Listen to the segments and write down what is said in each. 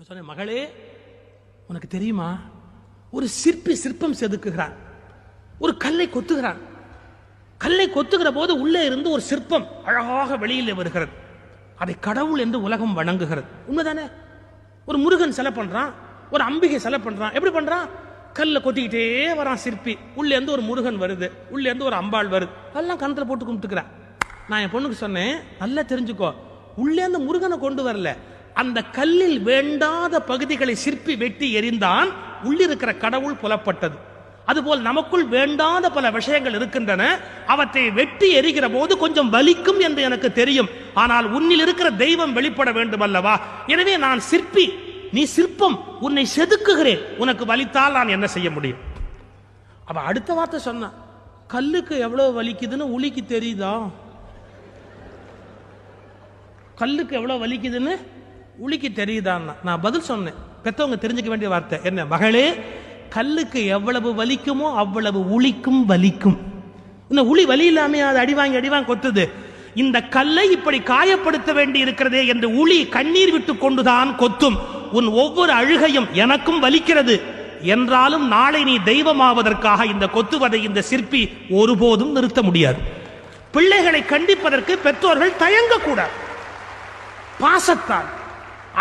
சொன்ன, மகளே உனக்கு தெரியுமா, ஒரு சிற்பி சிற்பம் செதுக்குகிறான், ஒரு கல்லை கொத்துகிறான். கல்லை கொத்துகிற போது உள்ளே இருந்து ஒரு சிற்பம் அழகாக வெளியில் வருகிறது. அதை கடவுள் என்று உலகம் வணங்குகிறது. உண்மைதானே? ஒரு முருகன் சிலை பண்றான், ஒரு அம்பிகை சிலை பண்றான். எப்படி பண்றான்? கல்ல கொத்திக்கிட்டே வரான் சிற்பி. உள்ளே இருந்து ஒரு முருகன் வருது, உள்ளே இருந்து ஒரு அம்பாள் வருது. எல்லாம் கணத்துல போட்டு கும்பிட்டுக்கிறான். நான் என் பொண்ணுக்கு சொன்னேன், நல்லா தெரிஞ்சுக்கோ, உள்ளே இருந்து முருகனை கொண்டு வரல, அந்த கல்லில் வேண்டாத பகுதிகளை சிற்பி வெட்டி எறிந்தான், உள்ளிருக்கிற கடவுள் புலப்பட்டது. அதுபோல் நமக்குள் வேண்டாத பல விஷயங்கள் இருக்கின்றன. அவற்றை வெட்டி எறிகிற போது கொஞ்சம் வலிக்கும் என்று எனக்கு தெரியும். ஆனால் உன்னில் இருக்கிற தெய்வம் வெளிப்பட வேண்டும் அல்லவா? எனவே நான் சிற்பி, நீ சிற்பம், உன்னை செதுக்குகிறேன், உனக்கு வலித்தால் நான் என்ன செய்ய முடியும்? அவ அடுத்த வார்த்தை சொன்ன, கல்லுக்கு எவ்வளவு வலிக்குதுன்னு உளிக்கு தெரியுதா? கல்லுக்கு எவ்வளவு வலிக்குதுன்னு உளிக்கு தெரியுதான்னா நான் பதில் சொன்னேன். பெத்தவங்க தெரிஞ்சுக்க வேண்டிய வார்த்தை என்ன? மகளே, கல்லுக்கு எவ்வளவு வலிக்குமோ அவ்வளவு உளிக்கும் வலிக்கும். இன்னும் உளி வலி இல்லாம அது அடிவாங்கி கொத்துது. இந்த கல்லை இப்படி காயப்படுத்த வேண்டி இருக்கிறதே என்று உளி கண்ணீர் விட்டு கொண்டுதான் கொத்தும். உன் ஒவ்வொரு அழுகையும் எனக்கும் வலிக்கிறது என்றாலும் நாளை நீ தெய்வமாவதற்காக இந்த கொத்துவதை இந்த சிற்பி ஒருபோதும் நிறுத்த முடியாது. பிள்ளைகளை கண்டிப்பதற்கு பெற்றோர்கள் தயங்கக்கூடாது. பாசத்தால்,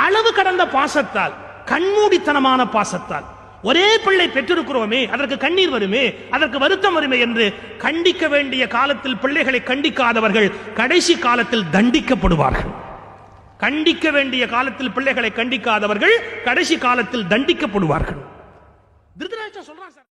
அளவு கடந்த பாசத்தால், கண்மூடித்தனமான பாசத்தால், ஒரே பிள்ளை பெற்றிருக்கிறோமே அதற்கு கண்ணீர் வருமே, அதற்கு வருத்தம் வருமே என்று கண்டிக்க வேண்டிய காலத்தில் பிள்ளைகளை கண்டிக்காதவர்கள் கடைசி காலத்தில் தண்டிக்கப்படுவார்கள். கண்டிக்க வேண்டிய காலத்தில் பிள்ளைகளை கண்டிக்காதவர்கள் கடைசி காலத்தில் தண்டிக்கப்படுவார்கள். திருதராஷ்டிரன் சொல்றான் சார்.